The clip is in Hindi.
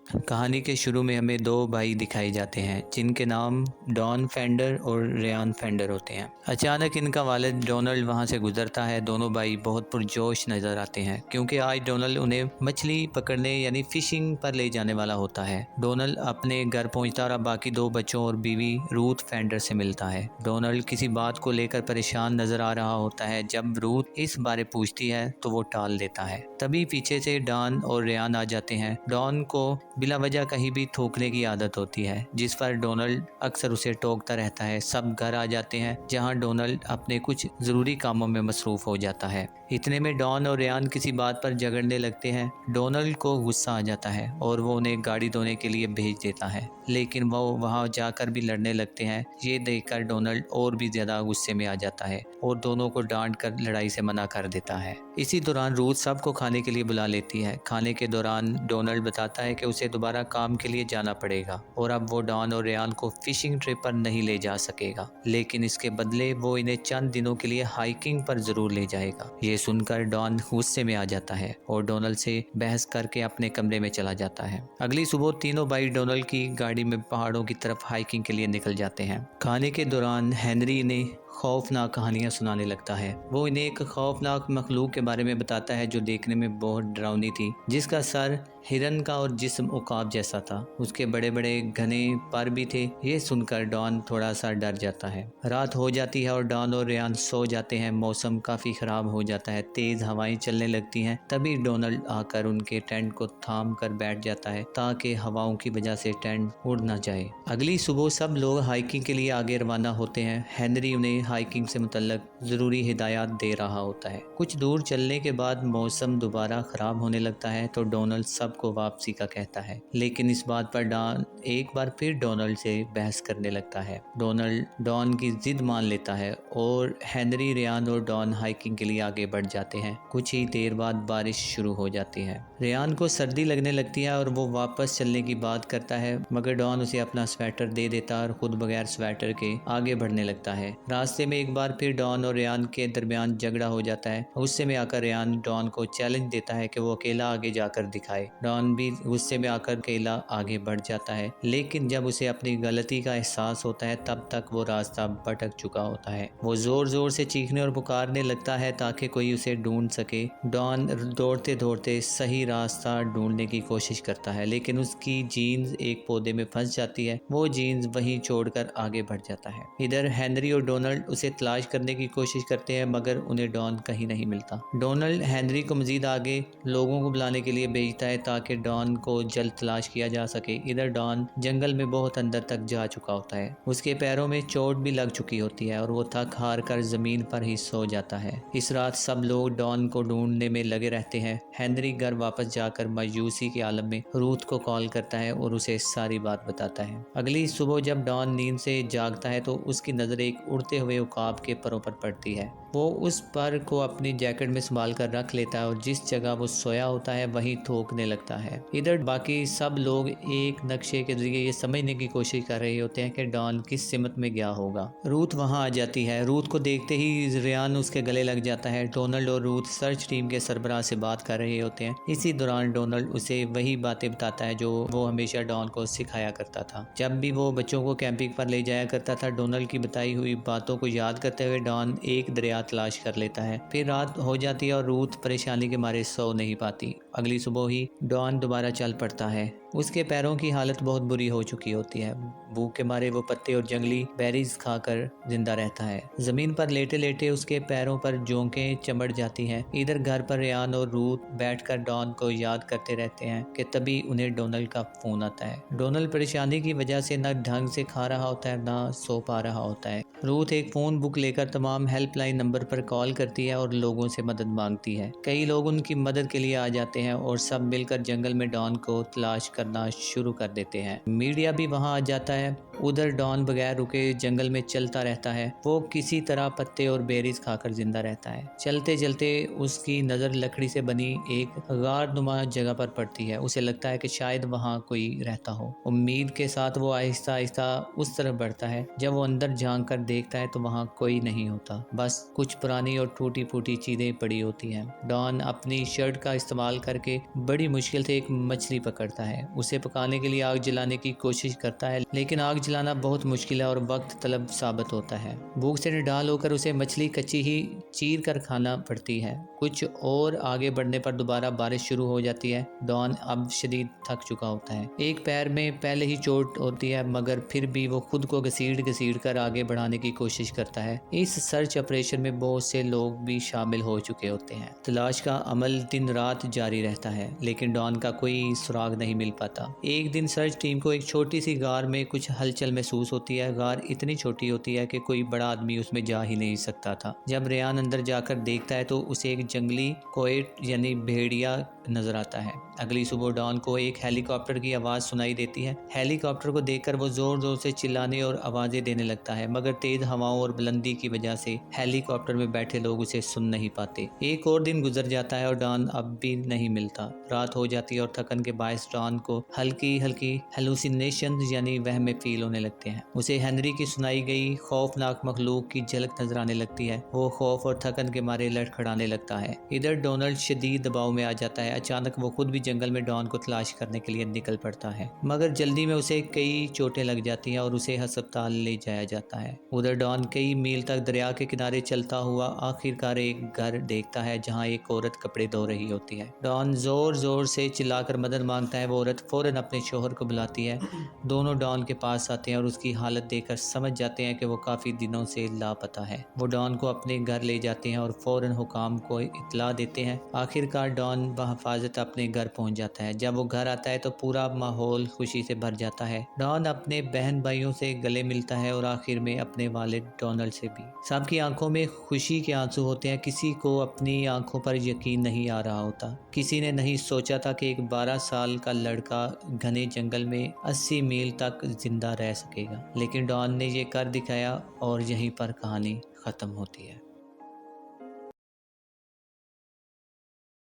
कहानी के शुरू में हमें दो भाई दिखाए जाते हैं जिनके नाम डॉन फेंडर और रेयान फेंडर होते हैं। अचानक इनका वालिद डोनाल्ड वहां से गुजरता है। दोनों भाई बहुत पुरजोश नजर आते हैं क्योंकि आज डोनाल्ड उन्हें मछली पकड़ने यानी फिशिंग पर ले जाने वाला होता है। डोनाल्ड अपने घर पहुंचता और बाकी दो बच्चों और बीवी रूथ फेंडर से मिलता है। डोनाल्ड किसी बात को लेकर परेशान नजर आ रहा होता है। जब रूथ इस बारे पूछती है तो वो टाल देता है। तभी पीछे से डॉन और रेयान आ जाते हैं। डॉन को बिला वजह कहीं भी थूकने की आदत होती है जिस पर डोनाल्ड अक्सर उसे टोकता रहता है। सब घर आ जाते हैं जहां डोनाल्ड अपने कुछ जरूरी कामों में मसरूफ हो जाता है। इतने में डॉन और रेयान किसी बात पर झगड़ने लगते हैं। डोनाल्ड को गुस्सा आ जाता है और वो उन्हें गाड़ी धोने के लिए भेज देता है, लेकिन वो वहां जाकर भी लड़ने लगते हैं। ये देखकर डोनाल्ड और भी ज्यादा गुस्से में आ जाता है और दोनों को डांट कर लड़ाई से मना कर देता है। इसी दौरान रूथ सबको खाने के लिए बुला लेती है। खाने के दौरान डोनाल्ड बताता है कि उसे दोबारा काम के लिए जाना पड़ेगा और अब वो डॉन और रेयान को फिशिंग ट्रिप पर नहीं ले जा सकेगा, लेकिन इसके बदले वो इन्हें चंद दिनों के लिए हाइकिंग पर जरूर ले जाएगा। ये सुनकर डॉन गुस्से में आ जाता है और डोनाल्ड से बहस करके अपने कमरे में चला जाता है। अगली सुबह तीनों भाई डोनाल्ड की गाड़ी में पहाड़ों की तरफ हाइकिंग के लिए निकल जाते हैं। खाने के दौरान हेनरी ने खौफनाक कहानियां सुनाने लगता है। वो इन्हें एक खौफनाक मखलूक के बारे में बताता है जो देखने में बहुत डरावनी थी, जिसका सर हिरन का और जिस्म उकाब जैसा था। उसके बड़े बड़े घने पर भी थे। ये सुनकर डॉन थोड़ा सा डर जाता है। रात हो जाती है और डॉन और रेयान सो जाते हैं। मौसम काफी खराब हो जाता है। तेज हवाएं चलने लगती हैं। तभी डोनाल्ड आकर उनके टेंट को थाम कर बैठ जाता है ताकि हवाओं की वजह से टेंट उड़ न जाए। अगली सुबह सब लोग हाइकिंग के लिए आगे रवाना होते हैं। हेनरी उन्हें हाइकिंग से मुतल्लक जरूरी हिदायत दे रहा होता है। कुछ दूर चलने के बाद मौसम दोबारा खराब होने लगता है तो डोनाल्ड सबको वापसी का कहता है, लेकिन इस बात पर डॉन एक बार फिर डोनाल्ड से बहस करने लगता है। डोनाल्ड डॉन की जिद मान लेता है और हेनरी, रेयान और डॉन हाइकिंग के लिए आगे बढ़ जाते हैं। कुछ ही देर बाद बारिश शुरू हो जाती है। रेयान को सर्दी लगने लगती है और वो वापस चलने की बात करता है, मगर डॉन उसे अपना स्वेटर दे देता है और खुद बगैर स्वेटर के आगे बढ़ने लगता है। रास्ते में एक बार फिर डॉन और रेयान के दरमियान झगड़ा हो जाता है। गुस्से में आकर रेयान डॉन को चैलेंज देता है कि वो अकेला आगे जाकर दिखाए। डॉन भी गुस्से में आकर अकेला आगे बढ़ जाता है, लेकिन जब उसे अपनी गलती का एहसास होता है तब तक वो रास्ता भटक चुका होता है। वो जोर जोर से चीखने और पुकारने लगता है ताकि कोई उसे ढूंढ सके। डॉन दौड़ते दौड़ते सही रास्ता ढूंढने की कोशिश करता है, लेकिन उसकी जीन्स एक पौधे में फंस जाती है। वो जीन्स वहीं छोड़कर आगे बढ़ जाता है। इधर हेनरी और डोनाल्ड उसे तलाश करने की कोशिश करते हैं, मगर उन्हें डॉन कहीं नहीं मिलता। डोनाल्ड हेनरी को मजीद आगे लोगों को बुलाने के लिए भेजता है ताकि डॉन को जल्द तलाश किया जा सके। इधर डॉन जंगल में बहुत अंदर तक जा चुका होता है। उसके पैरों में चोट भी लग चुकी होती है और वो थक हार कर जमीन पर ही सो जाता है। इस रात सब लोग डॉन को ढूंढने में लगे रहते हैं। हेनरी घर वापस जाकर मायूसी के आलम में रूथ को कॉल करता है और उसे सारी बात बताता है। अगली सुबह जब डॉन नींद से जागता है तो उसकी नजर एक उड़ते हुए उकाब के परों पर पड़ती है। वो उस पर को अपनी जैकेट में संभाल कर रख लेता है और जिस जगह वो सोया होता है वहीं थूकने लगता है। इधर बाकी सब लोग एक नक्शे के जरिए ये समझने की कोशिश कर रहे होते हैं कि डॉन किस सिमत में गया होगा। रूथ वहां आ जाती है। रूथ को देखते ही रेयान उसके गले लग जाता है। डोनाल्ड और रूथ सर्च टीम के सरबराह से बात कर रहे होते हैं। इसी दौरान डोनाल्ड उसे वही बातें बताता है जो वो हमेशा डॉन को सिखाया करता था। जब भी वो बच्चों को कैंपिंग पर ले जाया करता था, डोनाल्ड की बताई हुई बातों को याद करते हुए डॉन एक दरिया तलाश कर लेता है। फिर रात हो जाती है और रूथ परेशानी के मारे सो नहीं पाती। अगली सुबह ही डॉन दोबारा चल पड़ता है। उसके पैरों की हालत बहुत बुरी हो चुकी होती है। भूख के मारे वो पत्ते और जंगली बेरीज खाकर जिंदा रहता है। जमीन पर लेटे लेटे उसके पैरों पर जोंकें चमड़ जाती हैं। इधर घर पर रेयान और रूथ बैठकर डॉन को याद करते रहते हैं कि तभी उन्हें डोनाल्ड का फोन आता है। डोनाल्ड परेशानी की वजह से न ढंग से खा रहा होता है न सो पा रहा होता है। रूथ एक फोन बुक लेकर तमाम हेल्पलाइन नंबर पर कॉल करती है और लोगों से मदद मांगती है। कई लोग उनकी मदद के लिए आ जाते हैं और सब मिलकर जंगल में डॉन को तलाश करना शुरू कर देते हैं। मीडिया भी वहां आ जाता है। उधर डॉन बगैर रुके जंगल में चलता रहता है। वो किसी तरह पत्ते और बेरीज खाकर जिंदा रहता है। चलते चलते उसकी नजर लकड़ी से बनी एक गारनुमा जगह पर पड़ती है। उसे लगता है कि शायद वहां कोई रहता हो। उम्मीद के साथ वो आहिस्ता आहिस्ता उस तरफ बढ़ता है। जब वो अंदर झांक कर देखता है तो वहां कोई नहीं होता, बस कुछ पुरानी और टूटी फूटी चीजें पड़ी होती हैं। डॉन अपनी शर्ट का इस्तेमाल करके बड़ी मुश्किल से एक मछली पकड़ता है उसे पकाने के लिए आग जलाने की कोशिश करता है, लेकिन आग जलाना बहुत मुश्किल है और वक्त तलब साबित होता है। भूख से निढाल होकर उसे मछली कच्ची ही चीर कर खाना पड़ती है। कुछ और आगे बढ़ने पर दोबारा बारिश शुरू हो जाती है। डॉन अब शदीद थक चुका होता है। एक पैर में पहले ही चोट होती है, मगर फिर भी वो खुद को घसीट कर आगे बढ़ाने की कोशिश करता है। इस सर्च ऑपरेशन में बहुत से लोग भी शामिल हो चुके होते हैं। तलाश का अमल दिन रात जारी रहता है, लेकिन डॉन का कोई सुराग नहीं मिल पाता। एक दिन सर्च टीम को एक छोटी सी गार में कुछ हलचल महसूस होती है। गार इतनी छोटी होती है कि कोई बड़ा आदमी उसमें जा ही नहीं सकता था। जब रेयान अंदर जाकर देखता है तो उसे एक जंगली कोएट यानी भेड़िया नजर आता है। अगली सुबह डॉन को एक हेलीकॉप्टर की आवाज़ सुनाई देती है। हेलीकॉप्टर को देखकर वो जोर जोर से चिल्लाने और आवाज़ें देने लगता है, मगर तेज हवाओं और बुलंदी की वजह से हेलीकॉप्टर में बैठे लोग उसे सुन नहीं पाते। एक और दिन गुजर जाता है और डॉन अब भी नहीं मिलता। रात हो जाती है और थकन के बायस डॉन को हल्की हल्की हेलुसिनेशन यानी वहम फील होने लगते हैं। उसे हेनरी की सुनाई गई खौफनाक मखलूक की झलक नजर आने लगती है। वो खौफ और थकन के मारे लड़खड़ाने लगता है। इधर डोनाल्ड शदीद दबाव में आ जाता है। अचानक वो खुद भी जंगल में डॉन को तलाश करने के लिए निकल पड़ता है, मगर जल्दी में उसे कई चोटें लग जाती हैं और उसे अस्पताल ले जाया जाता है। उधर डॉन कई मील तक दरिया के किनारे चलता हुआ आखिरकार एक घर देखता है जहां एक औरत कपड़े धो रही होती है। डॉन जोर जोर से चिल्लाकर मदद मांगता है। वो औरत फौरन अपने शोहर को बुलाती है। दोनों डॉन के पास आते हैं और उसकी हालत देखकर समझ जाते हैं कि वो काफी दिनों से लापता है। वो डॉन को अपने घर ले जाते हैं और फौरन हुकाम को इत्तला देते हैं। आखिरकार डॉन बहिफाजत अपने घर पहुंच जाता है। जब वो घर आता है तो पूरा माहौल खुशी से भर जाता है। डॉन अपने बहन भाइयों से गले मिलता है और आखिर में अपने वालिद डोनाल्ड से भी। सबकी आंखों में खुशी के आंसू होते हैं। किसी को अपनी आंखों पर यकीन नहीं आ रहा होता। किसी ने नहीं सोचा था कि एक 12 साल का लड़का घने जंगल में 80 मील तक जिंदा रह सकेगा, लेकिन डॉन ने ये कर दिखाया और यहीं पर कहानी खत्म होती है।